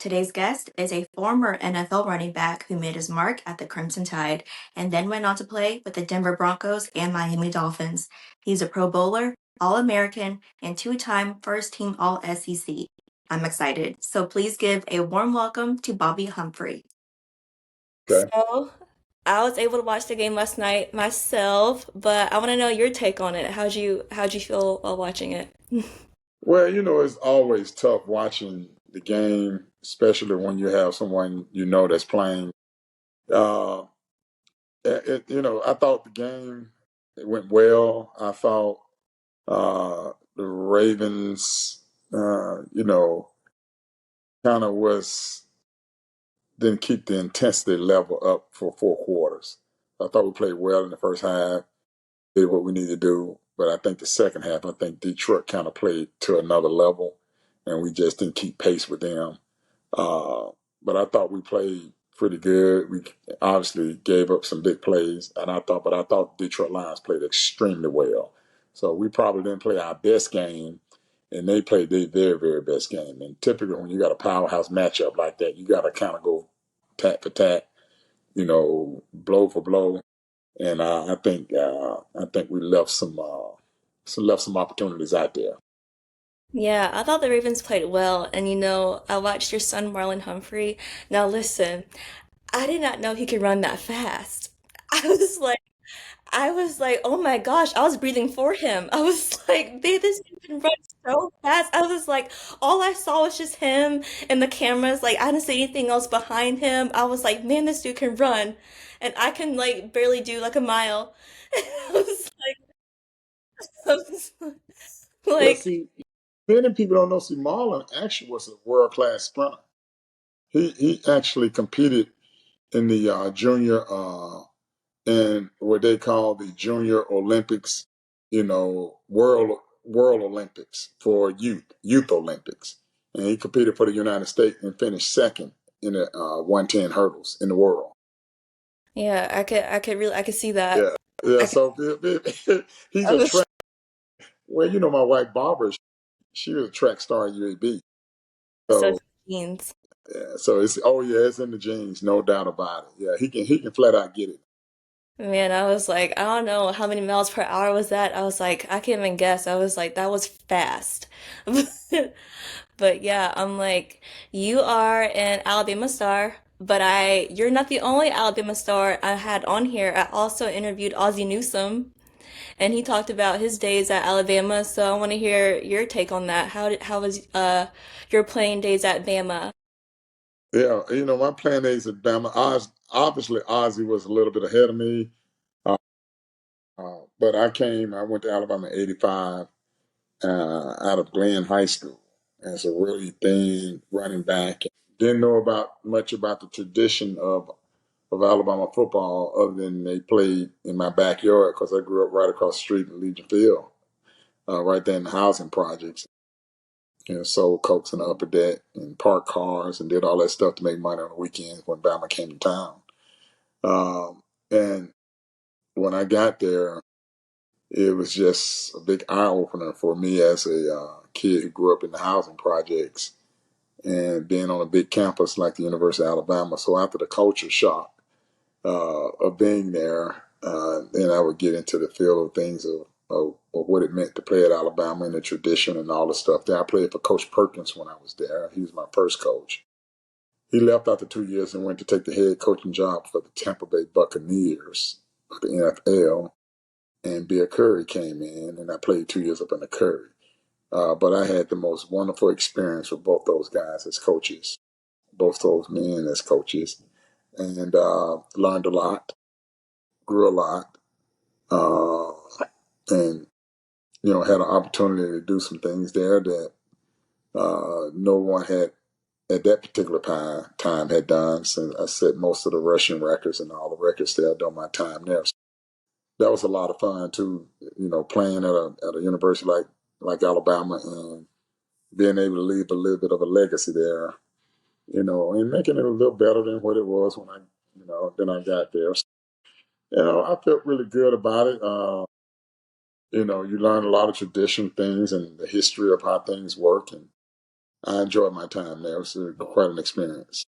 Today's guest is a former NFL running back who made his mark at the Crimson Tide and then went on to play with the Denver Broncos and Miami Dolphins. He's a Pro Bowler, All American, and two-time first team All SEC. I'm excited, so please give a warm welcome to Bobby Humphrey. Okay. So, I was able to watch the game last night myself, but I want to know your take on it. How'd you feel while watching it? Well, it's always tough watching the game, especially when you have someone that's playing. Uh, I thought the game it went well. I thought the Ravens, kind of was didn't keep the intensity level up for 4 quarters. I thought we played well in the first half, did what we needed to do. But I think the second half, I think Detroit kind of played to another level, and we just didn't keep pace with them. Uh, but I thought we played pretty good. We obviously gave up some big plays, but I thought Detroit Lions played extremely well. So we probably didn't play our best game, and they played their very, very best game. And typically, when you got a powerhouse matchup like that, you got to kind of go tat for tat, blow for blow. And I think we left some opportunities out there. Yeah, I thought the Ravens played well, and I watched your son Marlon Humphrey. Now listen, I did not know he could run that fast. I was like, I was like, oh my gosh, I was breathing for him. I was like, this dude can run so fast. I was like, all I saw was just him and the cameras. Like, I didn't see anything else behind him. I was like, man, this dude can run, and I can like barely do like a mile. I was I was Well, like, see, many people don't know. See, Marlon actually was a world class sprinter. He actually competed in the junior and what they call the Junior Olympics, World Olympics for youth Olympics, and he competed for the United States and finished second in the 110 hurdles in the world. yeah, I could see that. Yeah, yeah. I could, So he's I a was track. Well, my wife Barbara, she was a track star at UAB. so So jeans. yeah, so it's in the genes, no doubt about it. Yeah, he can flat out get it. Man, I was like, I don't know how many miles per hour was that. I was like, I can't even guess. I was like, that was fast. But yeah, I'm like, you are an Alabama star, but you're not the only Alabama star I had on here. I also interviewed Ozzie Newsome, and he talked about his days at Alabama. So I want to hear your take on that. How was your playing days at Bama? Yeah, my playing days at Bama. Obviously, Ozzy was a little bit ahead of me, uh, but I went to Alabama in '85 out of Glenn High School as a really thin running back. Didn't know about much about the tradition of Alabama football other than they played in my backyard because I grew up right across the street in Legion Field, right there in the housing projects. Sold cokes in the upper deck and parked cars and did all that stuff to make money on the weekends when Bama came to town. And when I got there, it was just a big eye opener for me as a kid who grew up in the housing projects and being on a big campus like the University of Alabama. So after the culture shock of being there, then I would get into the feel of things of what it meant to play at Alabama and the tradition and all the stuff. Then I played for Coach Perkins when I was there. He was my first coach. He left after 2 years and went to take the head coaching job for the Tampa Bay Buccaneers of the NFL. And Bill Curry came in, and I played 2 years up in the Curry. But I had the most wonderful experience with both those guys as coaches, both those men as coaches, and learned a lot, grew a lot, uh, and had an opportunity to do some things there that no one had at that particular time had done. Since I set most of the rushing records and all the records there during my time there. So that was a lot of fun too. Playing at a university like Alabama and being able to leave a little bit of a legacy there. And making it a little better than what it was when I got there. So, I felt really good about it. You learn a lot of tradition things and the history of how things work, and I enjoyed my time there. It was quite an experience.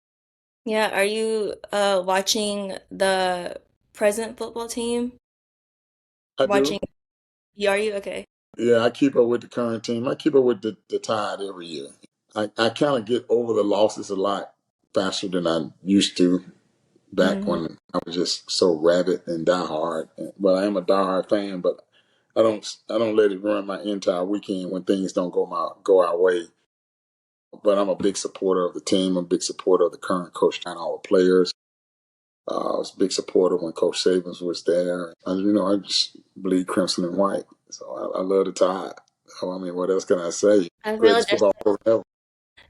Yeah, are you watching the present football team? I do. Watching, yeah, are you? Okay. Yeah, I keep up with the current team. I keep up with the Tide every year. I kind of get over the losses a lot faster than I used to back Hmm. when I was just so rabid and diehard. But I am a diehard fan, but I don't let it run my entire weekend when things don't go our way. But I'm a big supporter of the team. I'm a big supporter of the current coach and all the players. I was a big supporter when Coach Sabins was there. I just bleed crimson and white. So I love the Tide. So, I mean, what else can I say? I feel like Greatest there's, football program ever.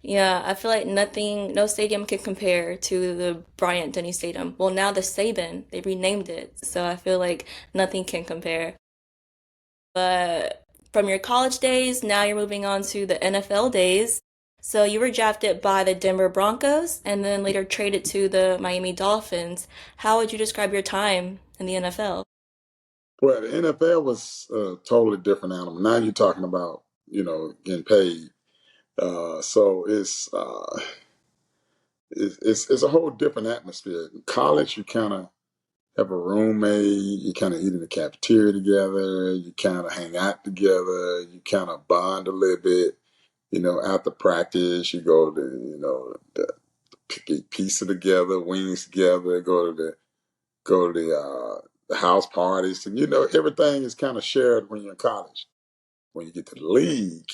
yeah, I feel like nothing, no stadium can compare to the Bryant Denny Stadium. Well, now the Saban, they renamed it, so I feel like nothing can compare. But from your college days, now you're moving on to the NFL days. So you were drafted by the Denver Broncos and then later traded to the Miami Dolphins. How would you describe your time in the NFL? Well, the NFL was a totally different animal. Now you're talking about, getting paid. So it's a whole different atmosphere. In college, you kind of have a roommate, you kind of eat in the cafeteria together, you kind of hang out together, you kind of bond a little bit. After practice, you go to, eat pizza together, wings together, go to the house parties, and everything is kind of shared when you're in college. When you get to the league,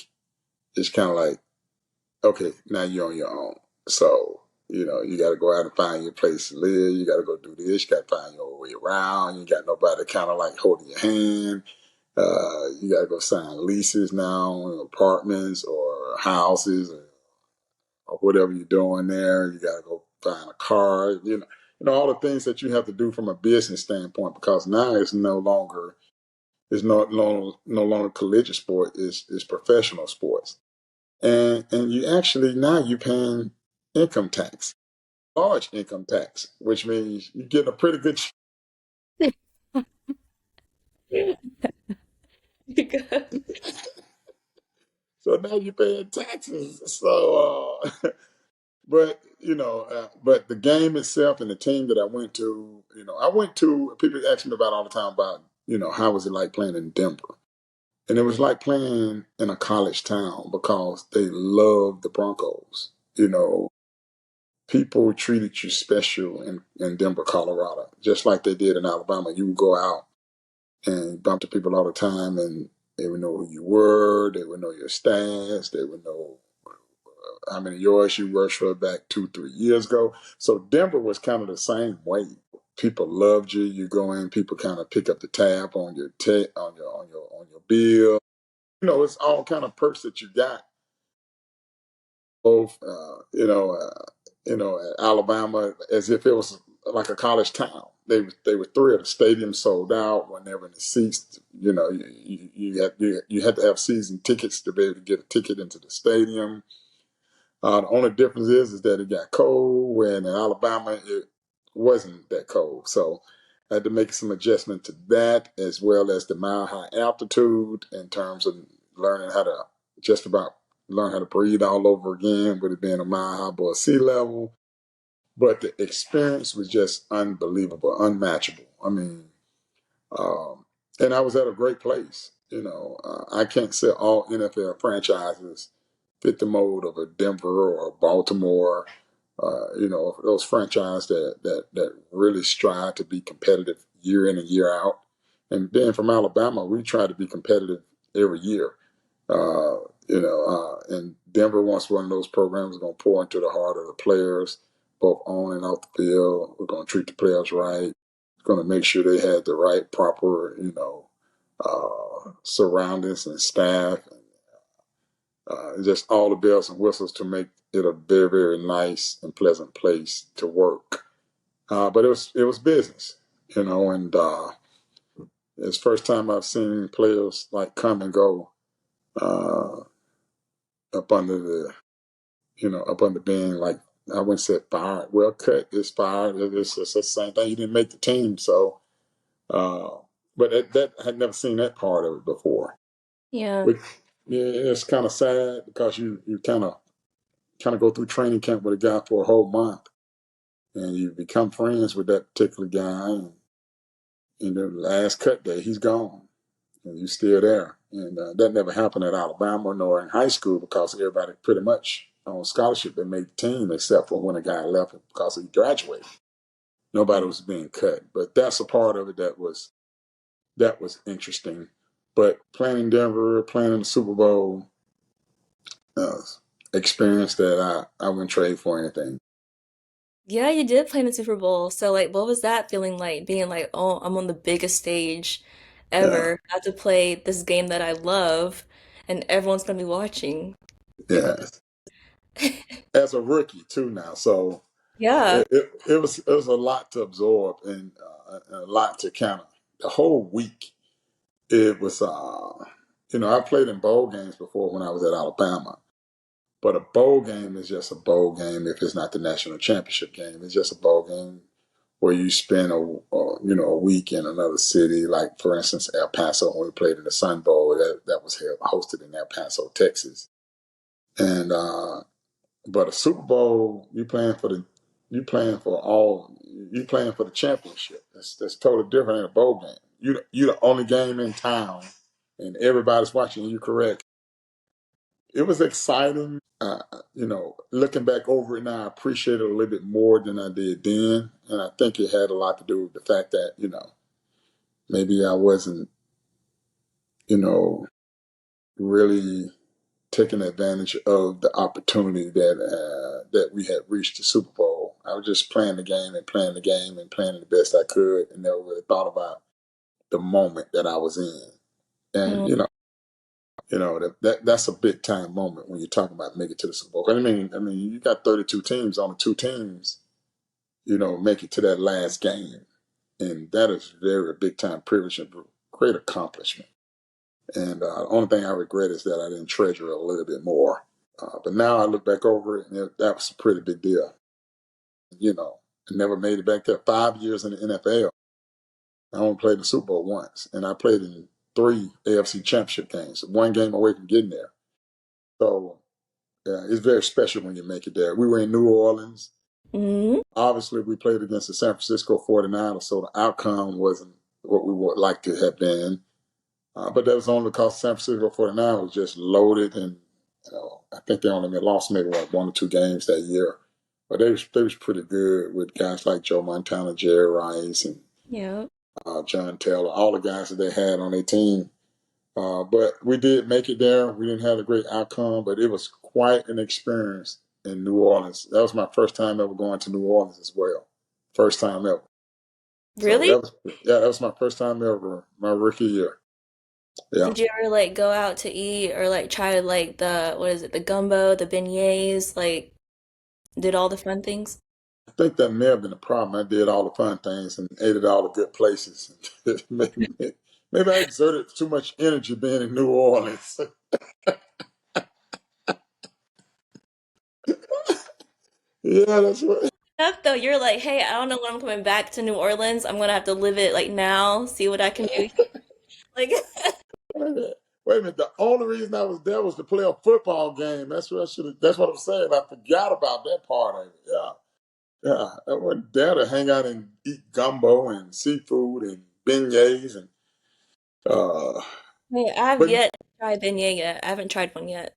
it's kind of like, okay, now you're on your own. So, you got to go out and find your place to live. You got to go do this. You got to find your way around. You got nobody kind of like holding your hand. You got to go sign leases now, apartments or houses or whatever you're doing there. You got to go find a car. All the things that you have to do from a business standpoint because now it's no longer collegiate sport. It's professional sports. And you actually now you're paying income tax, large income tax, which means you get a pretty good. So now you're paying taxes. So, but the game itself and the team that I went to, I went to. People ask me about all the time about, how was it like playing in Denver, and it was like playing in a college town because they love the Broncos. People treated you special in Denver, Colorado, just like they did in Alabama. You would go out and bump to people all the time, and they would know who you were. They would know your stats. They would know how many yards you rushed for back 2, 3 years ago. So Denver was kind of the same way. People loved you. You go in, people kind of pick up the tab on your on your bill. It's all kind of perks that you got both, at Alabama as if it was like a college town. They were thrilled. The stadium sold out whenever the seats. You had to have season tickets to be able to get a ticket into the stadium. The only difference is that it got cold, when in Alabama it wasn't that cold. So I had to make some adjustment to that, as well as the mile high altitude in terms of learning how to just about learn how to breathe all over again with it being a mile high above sea level. But the experience was just unbelievable, unmatchable. I mean, um, and I was at a great place. I can't say all NFL franchises fit the mold of a Denver or a Baltimore. Those franchises that really strive to be competitive year in and year out. And being from Alabama, we try to be competitive every year. And Denver wants one of those programs going to pour into the heart of the players, both on and off the field. We're going to treat the players right. Going to make sure they had the right, proper, surroundings and staff, and just all the bells and whistles to make it a very, very nice and pleasant place to work. But it was business, and it's the first time I've seen players like come and go uh, up under up under being like, I wouldn't say fired. Well, cut is fired. It's the same thing. You didn't make the team, so. Uh, but that I had never seen that part of it before. Yeah. Which, yeah, it's kind of sad because you kind of kind of go through training camp with a guy for a whole month, and you become friends with that particular guy. And in the last cut day, he's gone, and you're still there. And that never happened at Alabama nor in high school because everybody pretty much on scholarship that made the team, except for when a guy left because he graduated. Nobody was being cut, but that's a part of it that was interesting. But playing in Denver, playing in the Super Bowl, uh, experience that I wouldn't trade for anything. Yeah, you did play in the Super Bowl. So like what was that feeling like being like, "Oh, I'm on the biggest stage Yeah, ever. I have to play this game that I love and everyone's going to be watching." yeah. As a rookie too now, so Yeah. it was a lot to absorb and a lot to kind of the whole week. It was I played in bowl games before when I was at Alabama. But a bowl game is just a bowl game if it's not the national championship game. It's just a bowl game where you spend a week in another city. Like for instance, El Paso when we played in the Sun Bowl that was hosted in El Paso, Texas. And but a Super Bowl, you playing for the championship. That's totally different than a bowl game. You're the only game in town, and everybody's watching you. Correct. It was exciting. Looking back over it now, I appreciate it a little bit more than I did then. And I think it had a lot to do with the fact that, maybe I wasn't, you know, really taking advantage of the opportunity that we had reached the Super Bowl. I was just playing the game and playing the game and playing the best I could and never really thought about the moment that I was in. And, Mm, that's a big time moment when you're talking about making it to the Super Bowl. I mean, you got 32 teams. Only two teams, make it to that last game, and that is very big time privilege and great accomplishment. And the only thing I regret is that I didn't treasure it a little bit more. But now I look back over it, and that was a pretty big deal. I never made it back there. 5 years in the NFL, I only played the Super Bowl once, and I played in three AFC Championship games, one game away from getting there. So yeah, it's very special when you make it there. We were in New Orleans. mhm. Obviously, we played against the San Francisco 49ers, so the outcome wasn't what we would like to have been. But that was only because San Francisco 49ers was just loaded, and I think they only lost maybe one or two games that year. But they was pretty good with guys like Joe Montana, Jerry Rice, and Yeah. John Taylor, all the guys that they had on their team. But we did make it there. We didn't have a great outcome, but it was quite an experience in New Orleans. That was my first time ever going to New Orleans as well. First time ever. So Really? that was my first time ever, my rookie year. Yeah. Did you ever like go out to eat or like try like the what is it, the gumbo, the beignets, like did all the fun things? I think that may have been the problem. I did all the fun things and ate at all the good places. Maybe I exerted too much energy being in New Orleans. Yeah, that's what. Enough though, you're like, hey, I don't know when I'm coming back to New Orleans. I'm gonna have to live it like now, see what I can do. Like, Wait a minute. The only reason I was there was to play a football game. That's what I should have. That's what I'm saying. I forgot about that part of it. Yeah, yeah. I went there to hang out and eat gumbo and seafood and beignets and. Uh, hey, I've but yet to try beignet yet. I haven't tried one yet.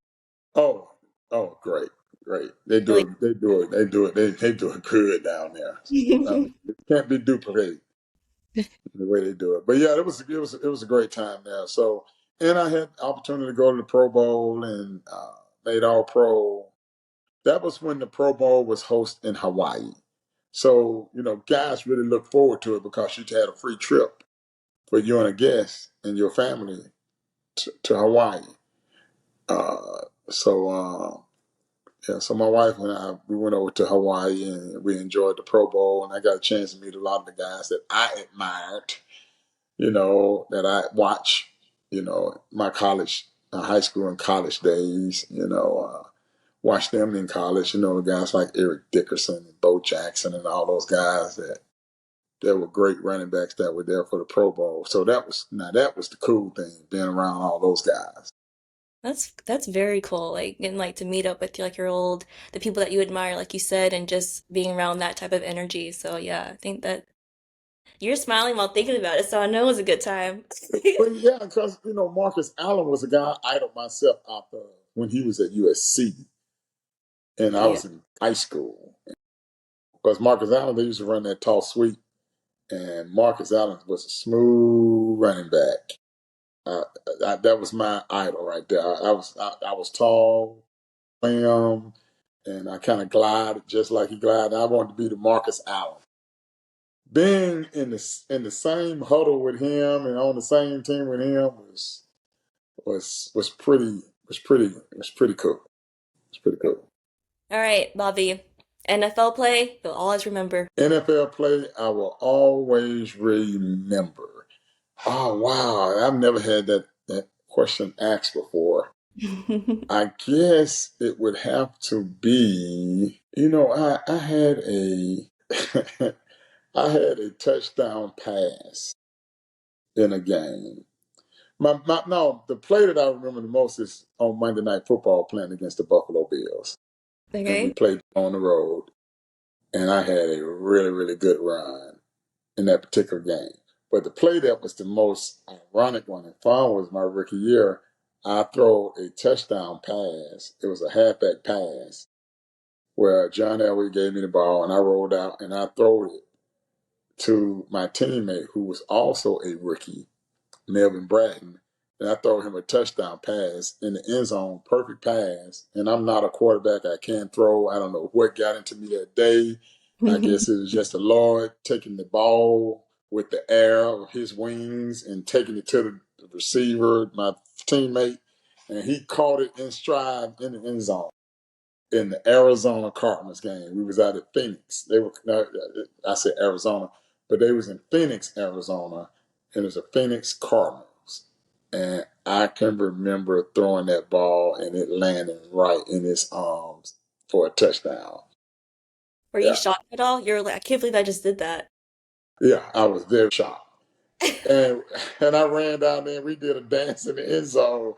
oh, oh, great, great. They do Really? it. They do it. They do it. They do it good down there. It can't be duplicated the way they do it. But yeah, it was a great time there. So, and I had the opportunity to go to the Pro Bowl and made All Pro. That was when the Pro Bowl was hosted in Hawaii. So, guys really look forward to it because you had a free trip for you and a guest and your family to Hawaii. Uh, so, yeah, so my wife and I, we went over to Hawaii and we enjoyed the Pro Bowl. And I got a chance to meet a lot of the guys that I admired, that I watched, my high school and college days, watched them in college, guys like Eric Dickerson and Bo Jackson and all those guys that were great running backs that were there for the Pro Bowl. So that was the cool thing, being around all those guys. That's very cool. Like getting like to meet up with like your old the people that you admire, like you said, and just being around that type of energy. So yeah, I think that you're smiling while thinking about it, so I know it was a good time. But yeah, because Marcus Allen was a guy I idolized myself out there when he was at USC, and I Yeah. was in high school. Because Marcus Allen, they used to run that toss sweep, and Marcus Allen was a smooth running back. Uh, that was my idol right there. I was tall, slim, and I kind of glided just like he glided. I wanted to be the Marcus Allen. Being in the same huddle with him and on the same team with him was pretty cool. It's pretty cool. All right, Bobby. NFL play, you'll always remember. NFL play, I will always remember. Oh wow, I've never had that question asked before. I guess it would have to be, I had a I had a touchdown pass in a game. No, the play that I remember the most is on Monday Night Football playing against the Buffalo Bills, and we Okay. played on the road, and I had a really really good run in that particular game. But the play that was the most ironic one and fun was my rookie year. I throw a touchdown pass. It was a halfback pass where John Elway gave me the ball and I rolled out and I threw it to my teammate who was also a rookie, Melvin Bratton, and I throw him a touchdown pass in the end zone, perfect pass. And I'm not a quarterback. I can't throw. I don't know what got into me that day. I guess it was just the Lord taking the ball with the air of his wings and taking it to the receiver, my teammate, and he caught it in stride in the end zone in the Arizona Cardinals game. We was out at Phoenix. They were no, I said Arizona, but they was in Phoenix, Arizona, and it was a Phoenix Cardinals. And I can remember throwing that ball and it landing right in his arms for a touchdown. Were you Yeah. shocked at all? You're like, I can't believe I just did that. Yeah, I was very shocked. And and I ran down there and we did a dance in the end zone.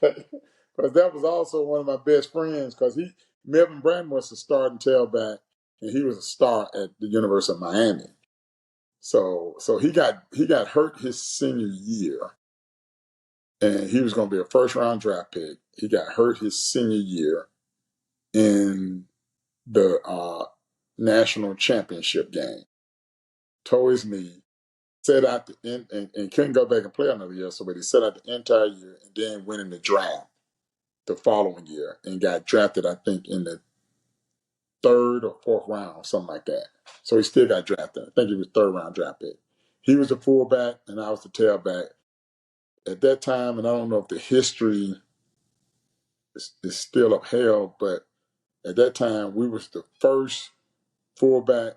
Because that was also one of my best friends because Melvin Brandon was the starting tailback and he was a star at the University of Miami. So he got hurt his senior year and he was going to be a first round draft pick. He got hurt his senior year in the national championship game. Tore his knee, set out the and couldn't go back and play another year. So but he set out the entire year and then went in the draft the following year and got drafted, I think, in the third or fourth round, something like that. So he still got drafted. I think he was third round draft pick. He was the fullback and I was the tailback. At that time, and I don't know if the history is still upheld, but at that time we was the first fullback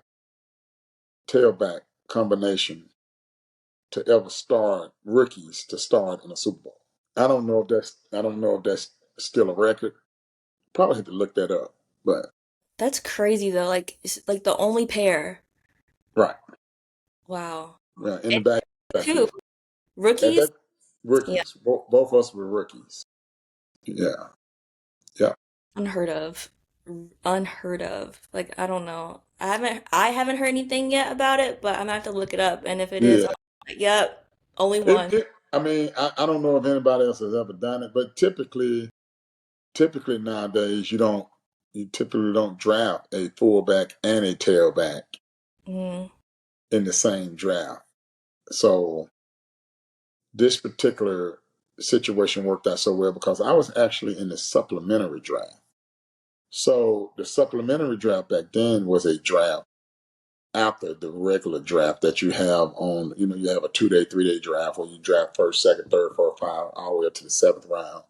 tailback combination to ever start rookies to start in a Super Bowl. I don't know if that's still a record. Probably had to look that up. But That's crazy though. Like, it's like the only pair. right. Wow. Right. In the And two backfield. At rookies. that Yeah, rookies. Both of us were rookies. Yeah. Yeah. unheard of. Unheard of. Like, I don't know. I haven't heard anything yet about it, but I'm gonna have to look it up. And if it is, Yeah. I'm like, yep, only It, one. it I mean, I don't know if anybody else has ever done it, but typically nowadays you typically don't draft a fullback and a tailback Mm. in the same draft. So this particular situation worked out so well because I was actually in the supplementary draft. So the supplementary draft back then was a draft after the regular draft that you have on, you have a 2 day, 3 day draft where you draft first, second, third, fourth, five, all the way up to the seventh round.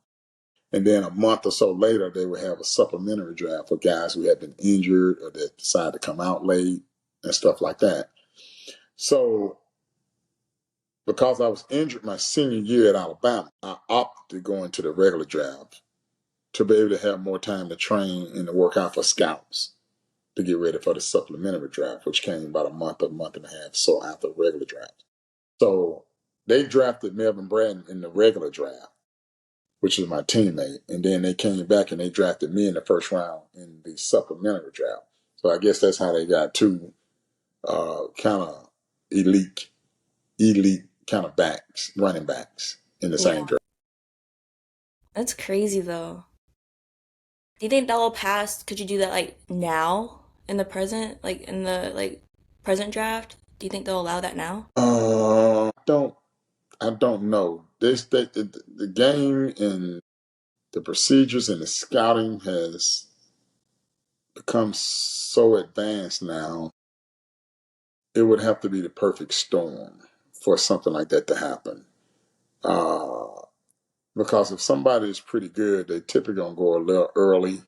And then a month or so later, they would have a supplementary draft for guys who had been injured or that decided to come out late and stuff like that. So because I was injured my senior year at Alabama, I opted to go into the regular draft to be able to have more time to train and to work out for scouts to get ready for the supplementary draft, which came about a month and a half so after the regular draft. So they drafted Melvin Bratton in the regular draft. which was my teammate. And then they came back and they drafted me in the first round in the supplementary draft. So I guess that's how they got two kind of elite, elite kind of backs, running backs in the same Yeah. draft. That's crazy though. Do you think that will pass? Could you do that like now in the present, like in the like present draft? Do you think they'll allow that now? Don't I don't know. The game and the procedures and the scouting has become so advanced now. It would have to be the perfect storm for something like that to happen. Uh, because if somebody is pretty good, they typically gonna go a little early,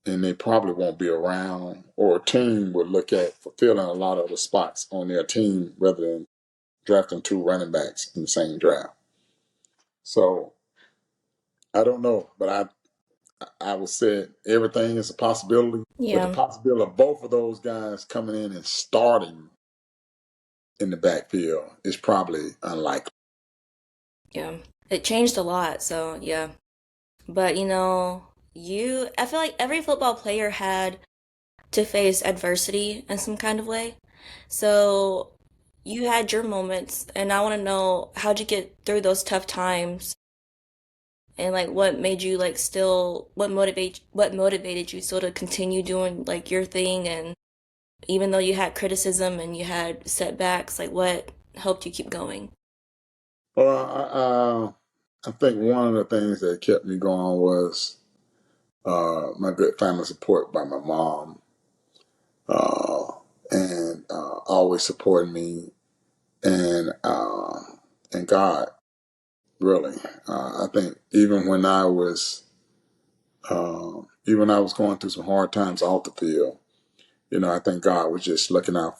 and they probably won't be around, or a team would look at fulfilling a lot of the spots on their team rather than drafting two running backs in the same draft. So I don't know, but I would say everything is a possibility, but the Yeah. possibility of both of those guys coming in and starting in the backfield is probably unlikely. Yeah. It changed a lot, so yeah. But I feel like every football player had to face adversity in some kind of way. So you had your moments, and I want to know how'd you get through those tough times, and like what made you like still what motivated you still to continue doing like your thing, and even though you had criticism and you had setbacks, like what helped you keep going? Well, I think one of the things that kept me going was my good family support by my mom, uh, and always supporting me, and and God really. I think even when I was going through some hard times off the field, I think God was just looking out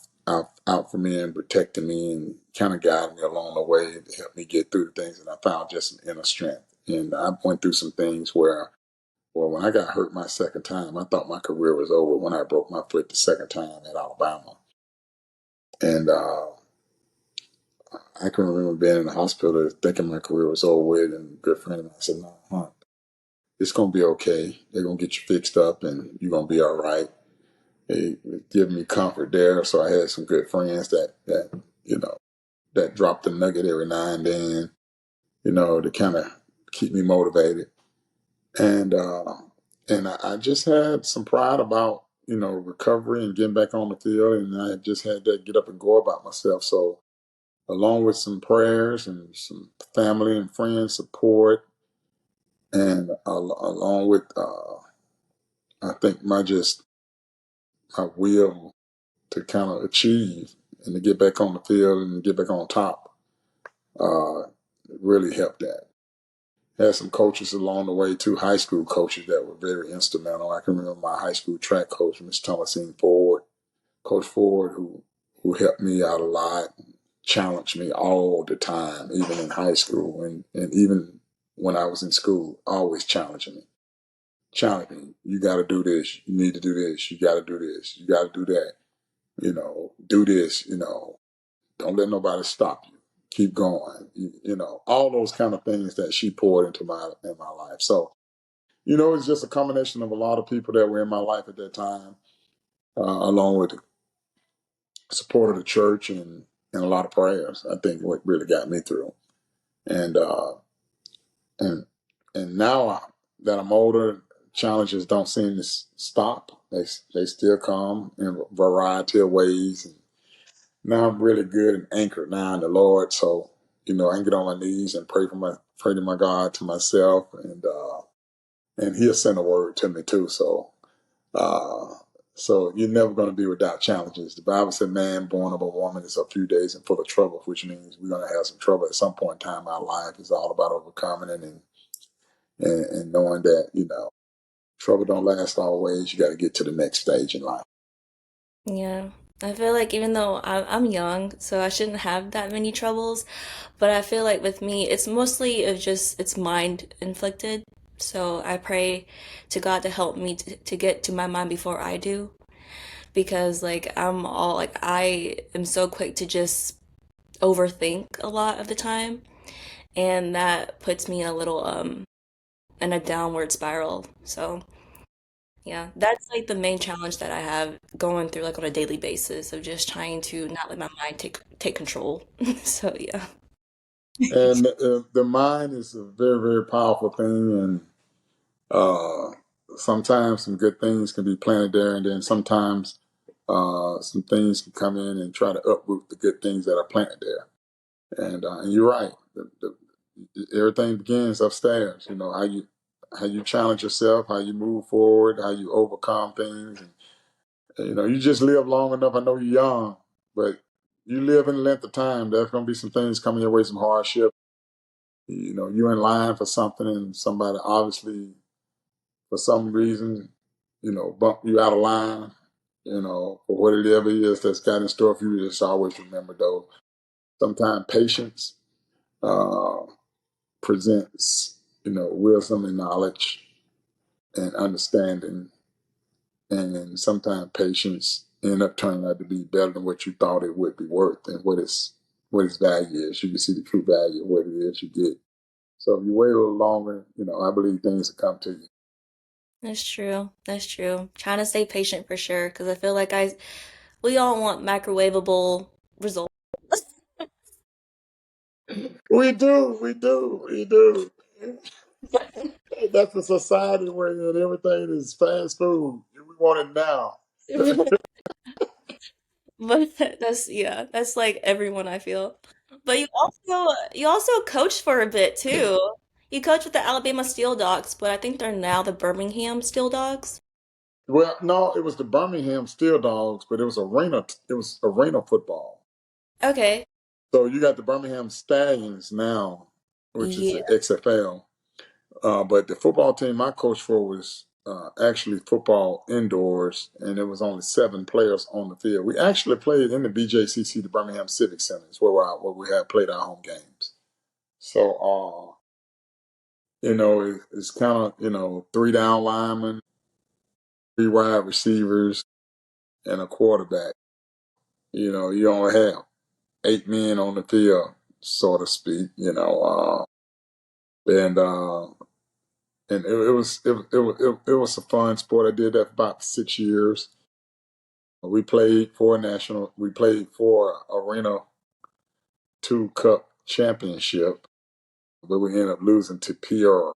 for me and protecting me and kind of guiding me along the way to help me get through the things that I found just an inner strength. And I went through some things where, well, when I got hurt my second time, I thought my career was over when I broke my foot the second time at Alabama. And I can remember being in the hospital thinking my career was over with. And a good friend of mine said, "No, Hunt, it's going to be okay. They're going to get you fixed up and you're going to be all right." They gave me comfort there. So I had some good friends you know, that dropped the nugget every now and then, to kind of keep me motivated. And I just had some pride about recovery and getting back on the field, and I just had that get up and go about myself. So along with some prayers and some family and friends support, and along with I think my will to kind of achieve and to get back on the field and get back on top, uh, really helped that. Had some coaches along the way too, high school coaches that were very instrumental. I can remember my high school track coach, Miss Thomasine Ford, Coach Ford, who helped me out a lot, challenged me all the time, even in high school and even when I was in school, always challenging me. Challenging me. You got to do this. You need to do this. You got to do this. You got to do that. Do this. Don't let nobody stop you. Keep going. All those kind of things that she poured into my life. So it's just a combination of a lot of people that were in my life at that time, along with the support of the church and a lot of prayers. I think what really got me through. And and and now that I'm older, challenges don't seem to stop. They still come in a variety of ways. And now I'm really good and anchored now in the Lord. So I can get on my knees and pray to my God, to myself, and He'll send a word to me too. Uh, so you're never going to be without challenges. The Bible said, "Man born of a woman is a few days and full of trouble," which means we're going to have some trouble at some point in time. Our life is all about overcoming it and knowing that trouble don't last always. You got to get to the next stage in life. Yeah. I feel like even though I'm young, so I shouldn't have that many troubles, but I feel like with me, it's mostly of just it's mind inflicted. So I pray to God to help me to get to my mind before I do, because like I am so quick to just overthink a lot of the time. and that puts me in a little in a downward spiral. So yeah, that's like the main challenge that I have going through like on a daily basis of just trying to not let my mind take control. So yeah. And the mind is a very, very powerful thing, and uh, sometimes some good things can be planted there, and then sometimes some things can come in and try to uproot the good things that are planted there. And you're right. Everything begins upstairs. You know how you challenge yourself, how you move forward, how you overcome things. And, you know, you just live long enough. I know you're young, but you live in the length of time. There's going to be some things coming your way, some hardship. You know, you're in line for something, and somebody obviously, for some reason, you know, bump you out of line. You know, for whatever it is that's got in store for you. Just always remember, though, sometimes patience uh, presents, you know, wisdom and knowledge and understanding, and sometimes patience end up turning out to be better than what you thought it would be worth and what its value is. You can see the true value of what it is you get. So if you wait a little longer, you know, I believe things will come to you. That's true. That's true. Trying to stay patient for sure, because I feel like we all want microwavable results. We do, we do. That's the society where everything is fast food. We want it now. But that's yeah, that's like everyone I feel. But you also coached for a bit too. You coached with the Alabama Steel Dogs, but I think they're now the Birmingham Steel Dogs. Well, no, it was the Birmingham Steel Dogs, but it was arena. It was arena football. Okay. So you got the Birmingham Stallions now, which is the Yeah. XFL. But the football team I coached for was actually football indoors, and there was only 7 players on the field. We actually played in the BJCC, the Birmingham Civic Center, is where we had played our home games. So, you know, it's kind of, you know, 3 down linemen, 3 wide receivers, and a quarterback. You know, you only have 8 men on the field, so to speak. You know, and it was a fun sport. I did that for about 6 years. We played for a national. We played for Arena Two Cup championship, but we ended up losing to Pure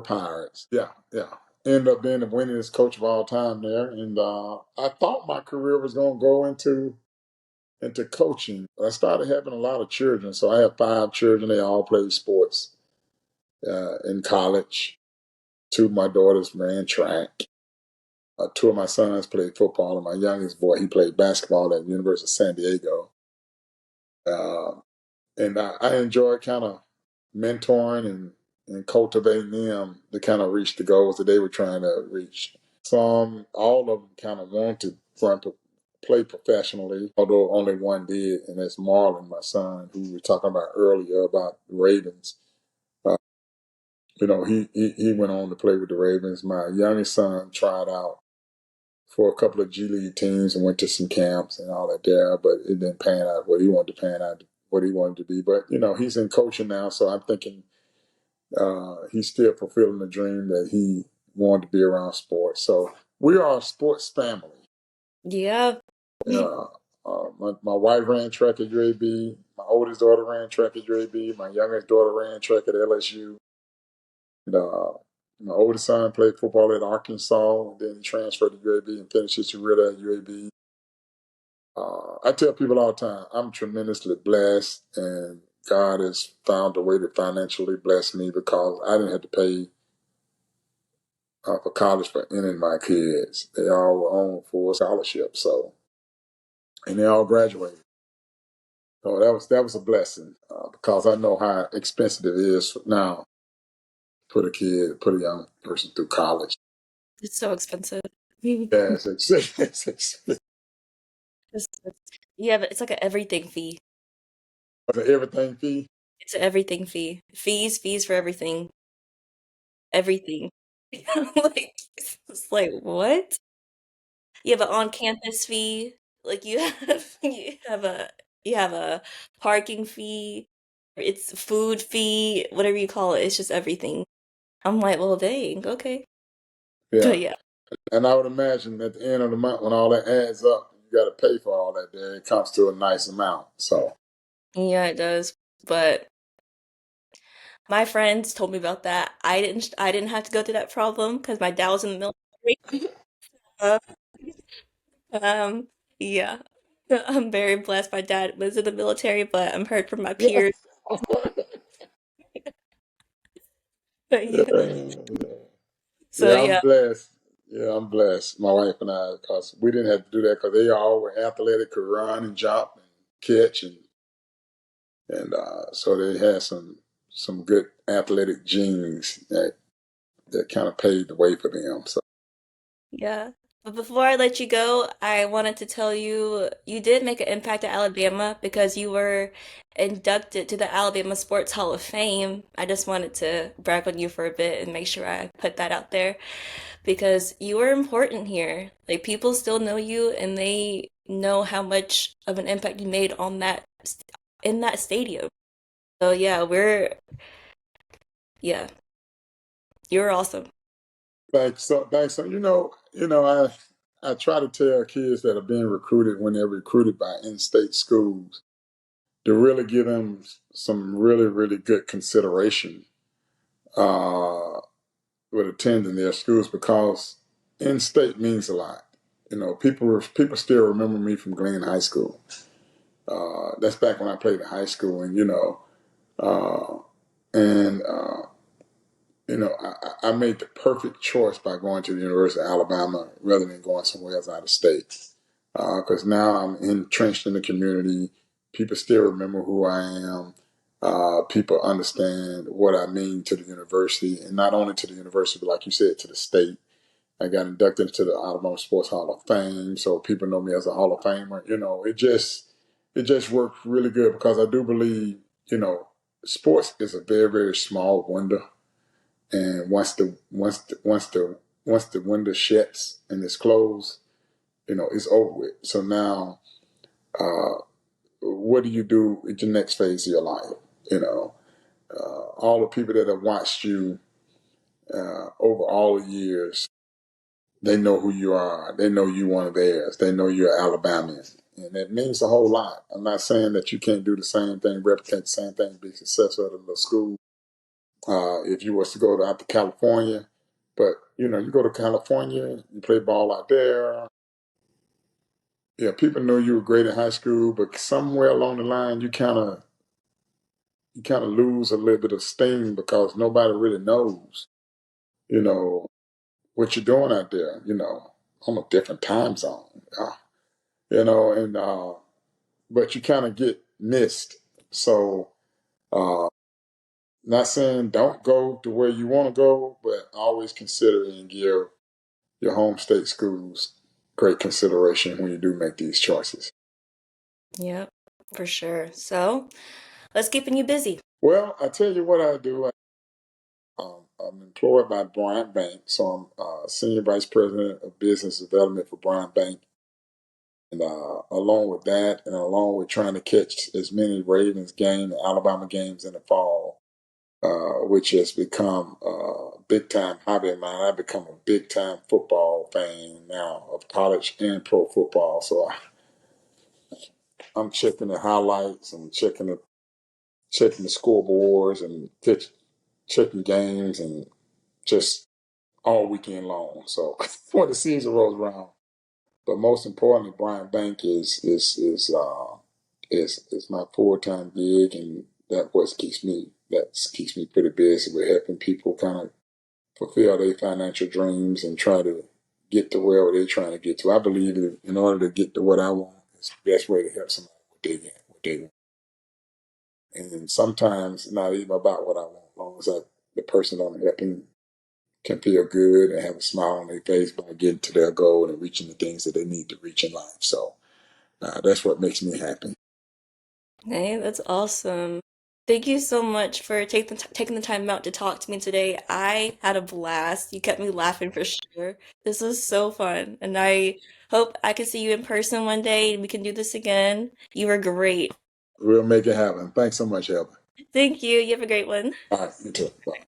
Pirates. Yeah, yeah. Ended up being the winningest coach of all time there, and I thought my career was going to go into coaching. But I started having a lot of children, so I have 5 children. They all played sports in college. 2 of my daughters ran track. 2 of my sons played football, and my youngest boy he played basketball at the University of San Diego. Uh, and I enjoy kind of mentoring and cultivating them to kind of reach the goals that they were trying to reach. All of them kind of want to play professionally, although only one did, and that's Marlon, my son, who we were talking about earlier about the Ravens. Uh, you know, he went on to play with the Ravens. My youngest son tried out for a couple of G League teams and went to some camps and all that there, but it didn't pan out what he wanted to pan out, what he wanted to be. But you know, he's in coaching now, so I'm thinking he's still fulfilling the dream that he wanted to be around sports. So we are a sports family. Yeah. My wife ran track at UAB. My oldest daughter ran track at UAB. My youngest daughter ran track at LSU. And, my oldest son played football at Arkansas, and then he transferred to UAB and finished his career at UAB. I tell people all the time, I'm tremendously blessed, and God has found a way to financially bless me because I didn't have to pay for college for any of my kids. They all were on full scholarships, so and they all graduated. So that was a blessing because I know how expensive it is now to put a young person through college. It's so expensive. Yes, it's Yeah, but it's like an everything fee. an everything fee. It's an everything fee. Fees for everything. Everything. Like it's like what? You have an on-campus fee. Like you have you have a parking fee. It's food, fee, whatever you call it. It's just everything. I'm like, well, dang, okay. But Yeah. yeah, And I would imagine at the end of the month, when all that adds up, you got to pay for all that. There, it comes to a nice amount. So, yeah, it does. But my friends told me about that. I didn't have to go through that problem because my dad was in the military. Uh, Um, yeah. I'm very blessed. My dad was in the military, but I'm heard from my yeah, peers. But yeah. yeah, So yeah, I'm yeah, blessed. Yeah, I'm blessed. My wife and I, because we didn't have to do that because they all were athletic, could run and jump and catch, and so they had some good athletic genes that kind of paved the way for them. So, yeah. But before I let you go, I wanted to tell you you did make an impact at Alabama because you were inducted to the Alabama Sports Hall of Fame. I just wanted to brag on you for a bit and make sure I put that out there because you were important here. Like people still know you and they know how much of an impact you made on in that stadium. So yeah, yeah, you're awesome. thanks. So, thanks. So, I try to tell kids that are being recruited when they're recruited by in-state schools to really give them some really, really good consideration uh, with attending their schools because in-state means a lot. People still remember me from Glenn High School. That's back when I played in high school, uh, and I made the perfect choice by going to the University of Alabama rather than going somewhere else out of state. Because now I'm entrenched in the community. People still remember who I am. People understand what I mean to the university, and not only to the university, but like you said, to the state. I got inducted into the Alabama Sports Hall of Fame, so people know me as a Hall of Famer. It just worked really good because I do believe, sports is a very, very small window, and once the window shuts and it's closed, it's over with. So now, uh, what do you do in the next phase of your life? All the people that have watched you over all the years, they know who you are. They know you one of theirs. They know you're Alabamian. And it means a whole lot. I'm not saying that you can't do the same thing, replicate the same thing, be successful at a little school. If you was to go out to California, but you go to California, you play ball out there. Yeah, people know you were great in high school, but somewhere along the line, you kind of lose a little bit of steam because nobody really knows, you know, what you're doing out there, on a different time zone. And but you kind of get missed. So, uh, not saying don't go to where you want to go, but always consider and give your home state schools great consideration when you do make these choices. Yep, for sure. So let's keeping you busy. Well, I tell you what I do. I'm employed by Bryant Bank, so I'm Senior Vice President of Business Development for Bryant Bank. And along with that, and along with trying to catch as many Ravens games, Alabama games in the fall, which has become a big time hobby of mine. I've become a big time football fan now of college and pro football. So I'm checking the highlights and checking the scoreboards and checking games and just all weekend long. So when the season rolls around, but most importantly, Bryant Bank is my full time gig, and that keeps me pretty busy with helping people kind of fulfill their financial dreams and try to get to where they're trying to get to. I believe that in order to get to what I want, it's the best way to help somebody what they want. And sometimes not even about what I want, as long as the person I'm helping can feel good and have a smile on their face by getting to their goal and reaching the things that they need to reach in life. So that's what makes me happy. Hey, that's awesome. Thank you so much for taking the time out to talk to me today. I had a blast. You kept me laughing for sure. This was so fun, and I hope I can see you in person one day and we can do this again. You were great. We'll make it happen. Thanks so much, Heather. Thank you. You have a great one. All right, you too. Bye.